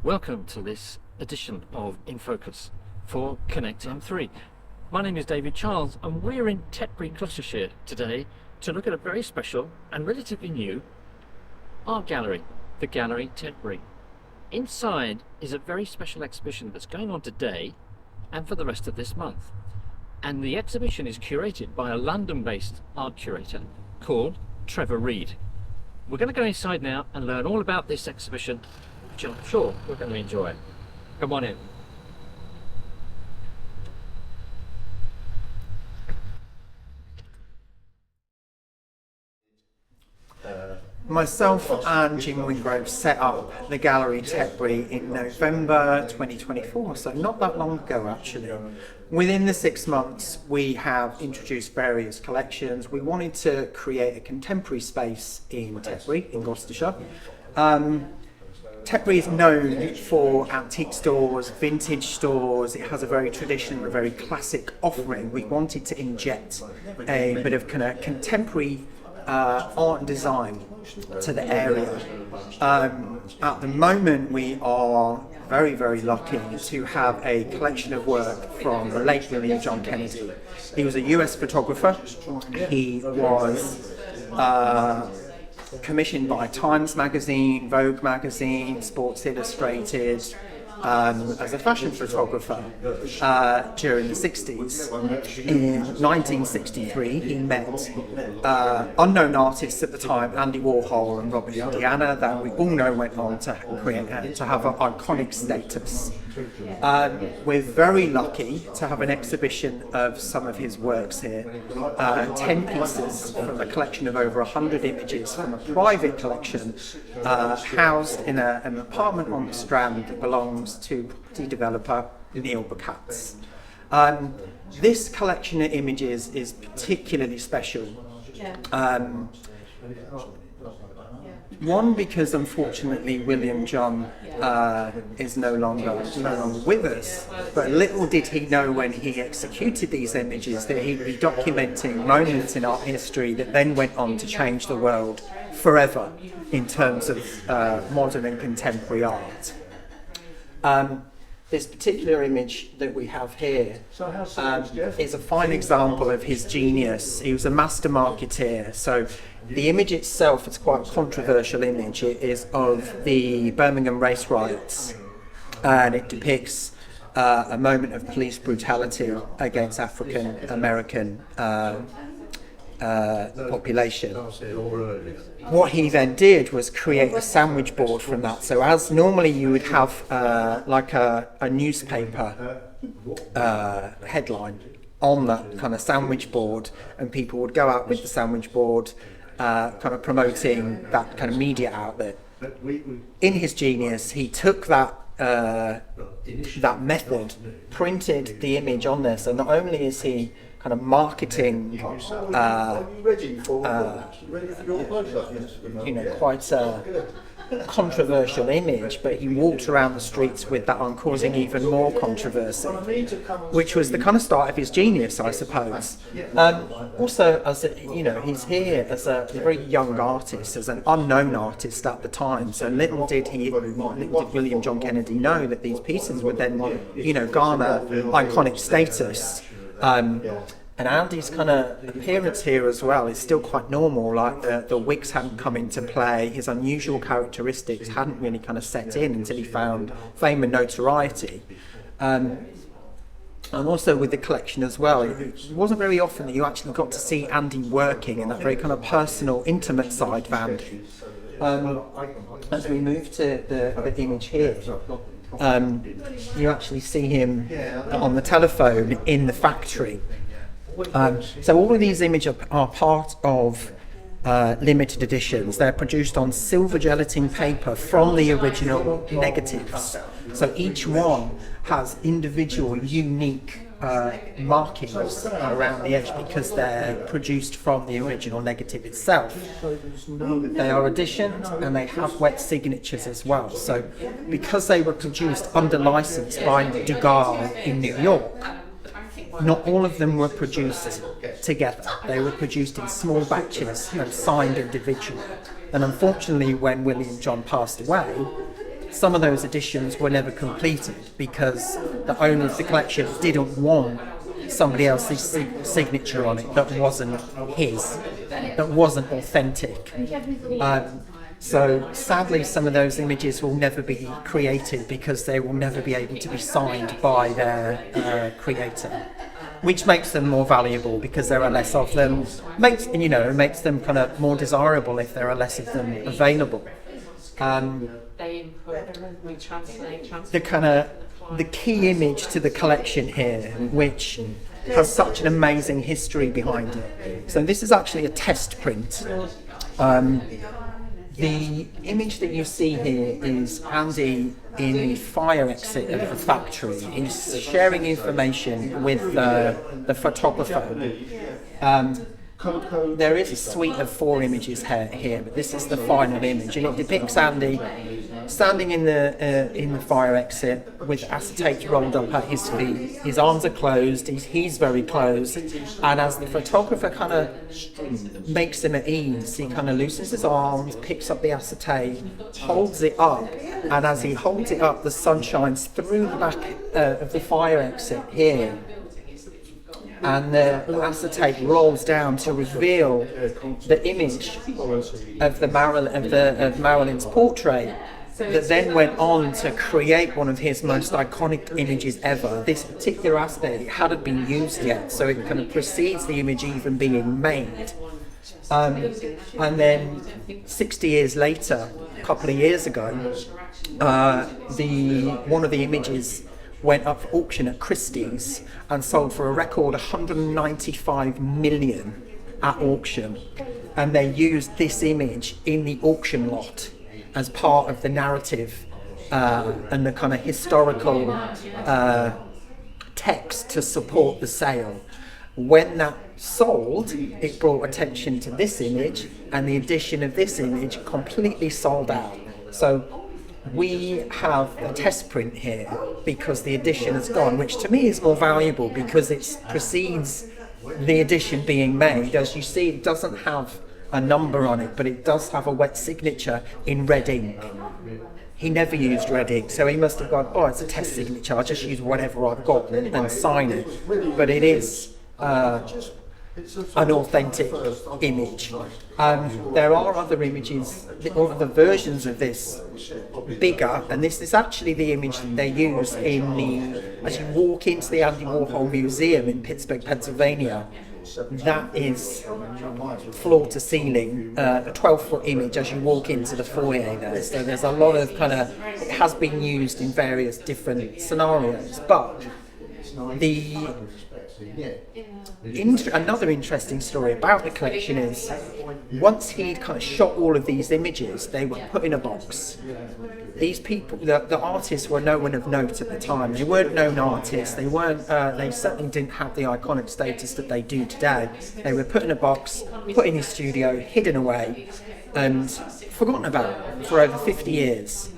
Welcome to this edition of In Focus for Connect M3. My name is David Charles and we're in Tetbury, Gloucestershire today to look at a very special and relatively new art gallery, the Gallery Tetbury. Inside is a very special exhibition that's going on today and for the rest of this month. And the exhibition is curated by a London-based art curator called Trevor Reed. We're going to go inside now and learn all about this exhibition, which I'm sure we're going to enjoy. Come on in. Myself and Jim Wingrove set up the Gallery Tetbury in November 2024, so not that long ago actually. Within the 6 months we have introduced various collections. We wanted to create a contemporary space in Tetbury, in Gloucestershire. Tetbury is known for antique stores, vintage stores. It has a very traditional, a very classic offering. We wanted to inject a bit of kind of contemporary art and design to the area. At the moment we are very, very lucky to have a collection of work from the late William John Kennedy. He was a US photographer. He was commissioned by Times magazine, Vogue magazine, Sports Illustrated, as a fashion photographer during the 60s. In 1963 he met unknown artists at the time, Andy Warhol and Robert Indiana, that we all know went on to create to have an iconic status. We're very lucky to have an exhibition of some of his works here. 10 pieces from a collection of over 100 images from a private collection housed in an apartment on the Strand that belongs to property developer Neil Bacatz. This collection of images is particularly special. One, because unfortunately William John is no longer with us, but little did he know when he executed these images that he would be documenting moments in art history that then went on to change the world forever in terms of modern and contemporary art. This particular image that we have here is a fine example of his genius. He was a master marketeer. So the image itself is quite a controversial image. It is of the Birmingham race riots, and it depicts a moment of police brutality against African American population. What he then did was create a sandwich board from that. So as normally you would have like a newspaper headline on that kind of sandwich board, and people would go out with the sandwich board kind of promoting that kind of media outlet. In his genius, he took that that method, printed the image on there, so not only is he kind of marketing quite a controversial image, but he walked around the streets with that on, causing even more controversy, which was the kind of start of his genius, I suppose. Also, as he's here as a very young artist, as an unknown artist at the time. So little did William John Kennedy know that these pieces would then, garner iconic status. And Andy's kind of appearance here as well is still quite normal, like the wigs hadn't come into play, his unusual characteristics hadn't really kind of set in until he found fame and notoriety. And also with the collection as well, it wasn't very often that you actually got to see Andy working in that very kind of personal, intimate side of Andy. As we move to the image here, you actually see him on the telephone in the factory. So all of these images are part of limited editions. They're produced on silver gelatin paper from the original negatives. So each one has individual, unique markings around the edge because they're produced from the original negative itself. They are editioned and they have wet signatures as well. So because they were produced under license by Degas in New York, not all of them were produced together. They were produced in small batches and signed individually. And unfortunately, when William John passed away, some of those editions were never completed because the owner of the collection didn't want somebody else's signature on it that wasn't his, that wasn't authentic. So sadly, some of those images will never be created because they will never be able to be signed by their creator, which makes them more valuable because there are less of them. Makes them kind of more desirable if there are less of them available. The key image to the collection here, which has such an amazing history behind it. So this is actually a test print. The image that you see here is Andy in the fire exit of the factory. He's sharing information with the photographer. There is a suite of 4 images here, but this is the final image, and it depicts Andy standing in the fire exit with acetate rolled up at his feet. His arms are closed, he's very closed, and as the photographer kind of makes him at ease, he kind of loosens his arms, picks up the acetate, holds it up, and as he holds it up, the sun shines through the back of the fire exit here. And the acetate rolls down to reveal the image of Marilyn's portrait, that then went on to create one of his most iconic images ever. This particular aspect hadn't been used yet, so it kind of precedes the image even being made. And then 60 years later, a couple of years ago, one of the images went up for auction at Christie's and sold for a record 195 million at auction, and they used this image in the auction lot as part of the narrative and the kind of historical text to support the sale. When that sold, it brought attention to this image, and the edition of this image completely sold out. So we have a test print here because the edition has gone, which to me is more valuable because it precedes the edition being made. As you see, it doesn't have a number on it, but it does have a wet signature in red ink. He never used red ink, so he must have gone, oh, it's a test signature, I'll just use whatever I've got and sign it. But it is an authentic image. There are other images, other versions of this, bigger, and this is actually the image that they use as you walk into the Andy Warhol Museum in Pittsburgh, Pennsylvania. That is floor to ceiling, a 12-foot image as you walk into the foyer there. So there's a lot of it has been used in various different scenarios, but another interesting story about the collection is once he'd kind of shot all of these images, they were put in a box. These people, the artists, were no one of note at the time. They weren't known artists. They weren't. They certainly didn't have the iconic status that they do today. They were put in a box, put in his studio, hidden away, and forgotten about for over 50 years.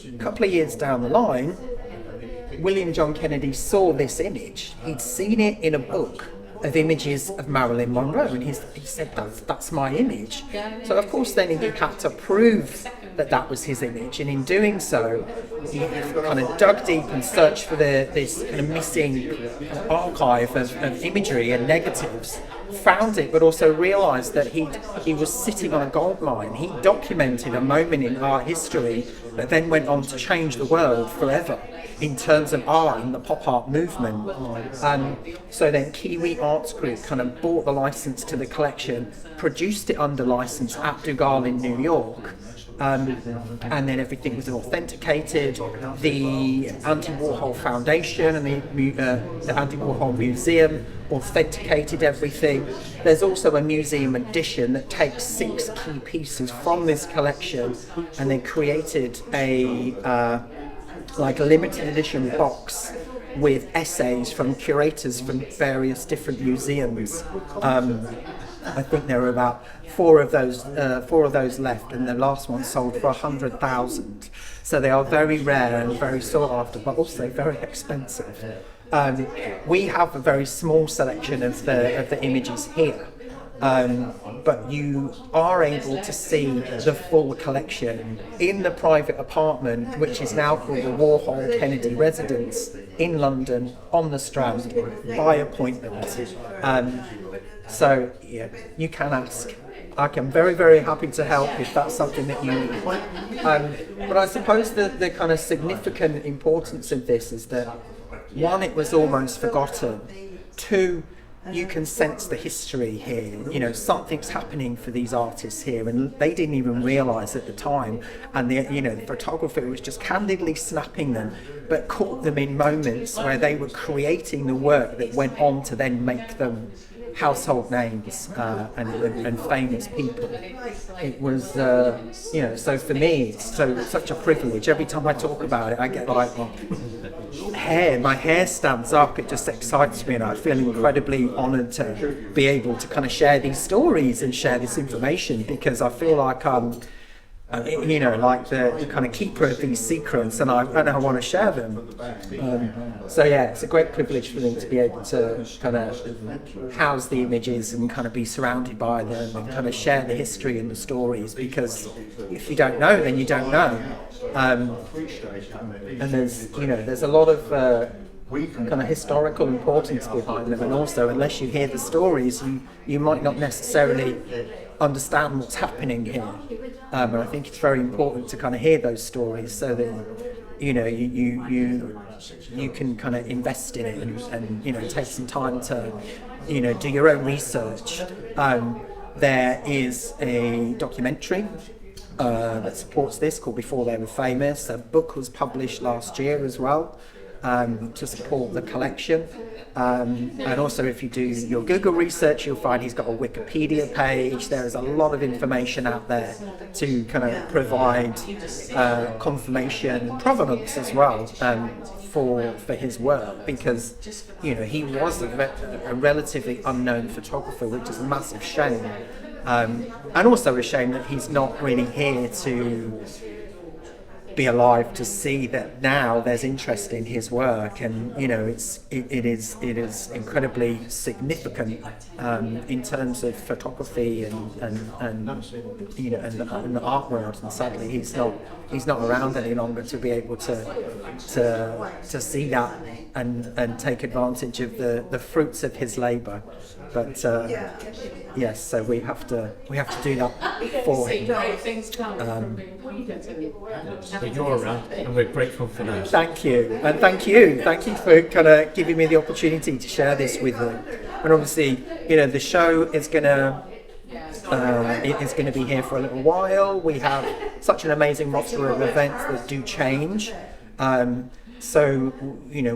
A couple of years down the line, William John Kennedy saw this image. He'd seen it in a book of images of Marilyn Monroe, and he said, that's my image. So of course then he had to prove that was his image, and in doing so he kind of dug deep and searched for this kind of missing archive of imagery and negatives, found it, but also realised that he was sitting on a gold mine. He documented a moment in art history that then went on to change the world forever in terms of art and the pop art movement. So then Kiwi Arts Group kind of bought the license to the collection, produced it under license at Dugal in New York, and then everything was authenticated. The Andy Warhol Foundation and the Andy Warhol Museum authenticated everything. There's also a museum edition that takes 6 key pieces from this collection and then created a limited edition box with essays from curators from various different museums. I think there are about 4 of those left, and the last one sold for 100,000. So they are very rare and very sought after, but also very expensive. We have a very small selection of the images here. but you are able to see the full collection in the private apartment, which is now called the Warhol Kennedy Residence in London on the Strand by appointment. So yeah, you can ask. I'm very, very happy to help if that's something that you need. But I suppose the kind of significant importance of this is that, one, it was almost forgotten. Two, you can sense the history here. You know, something's happening for these artists here, and they didn't even realise at the time. And the photographer was just candidly snapping them, but caught them in moments where they were creating the work that went on to then make them household names and famous people. It was, so for me, it's such a privilege. Every time I talk about it, I get like my hair stands up. It just excites me, and I feel incredibly honoured to be able to kind of share these stories and share this information, because I feel like like the kind of keeper of these secrets, and I want to share them. It's a great privilege for me to be able to kind of house the images and kind of be surrounded by them and kind of share the history and the stories, because if you don't know, then you don't know. And there's a lot of kind of historical importance behind them, and also, unless you hear the stories, you might not necessarily understand what's happening here. And I think it's very important to kind of hear those stories, so that you can kind of invest in it and take some time to do your own research. There is a documentary that supports this called Before They Were Famous. A book was published last year as well, to support the collection. And also, if you do your Google research, you'll find he's got a Wikipedia page. There is a lot of information out there to kind of provide confirmation and provenance as well for his work, because he was a relatively unknown photographer, which is a massive shame, and also a shame that he's not really here to be alive to see that now there's interest in his work. And it is incredibly significant in terms of photography and the art world, and sadly he's not around any longer to be able to see that and take advantage of the fruits of his labour. But yes, so we have to do that for him. But you're around, and we're grateful for that. Thank you, and thank you for kind of giving me the opportunity to share this with them. And obviously, the show is gonna be here for a little while. We have such an amazing roster of events that do change. So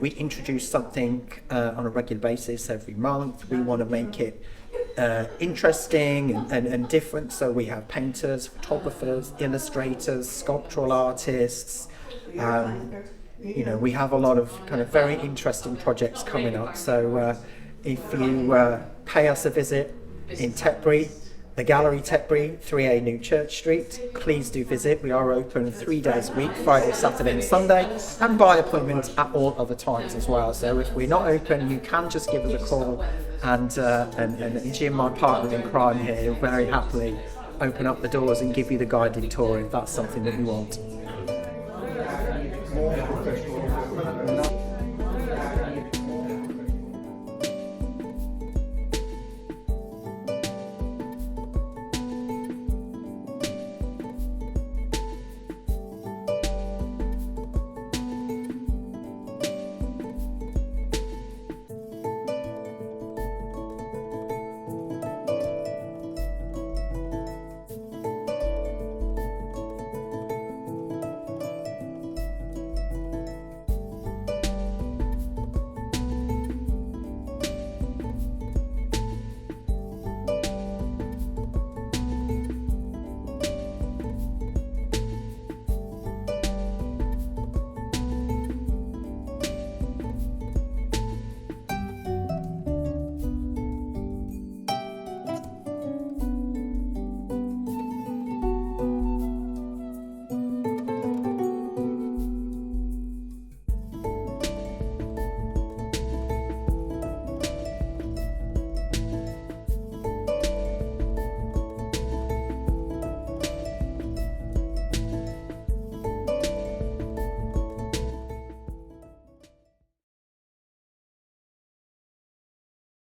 we introduce something on a regular basis every month. We want to make it interesting and different. So we have painters, photographers, illustrators, sculptural artists. We have a lot of kind of very interesting projects coming up. So if you pay us a visit in Tetbury, the Gallery Tetbury, 3A New Church Street, please do visit. We are open 3 days a week, Friday, Saturday and Sunday, and by appointment at all other times as well. So if we're not open, you can just give us a call, and Jim, my partner in crime here, will very happily open up the doors and give you the guided tour if that's something that you want.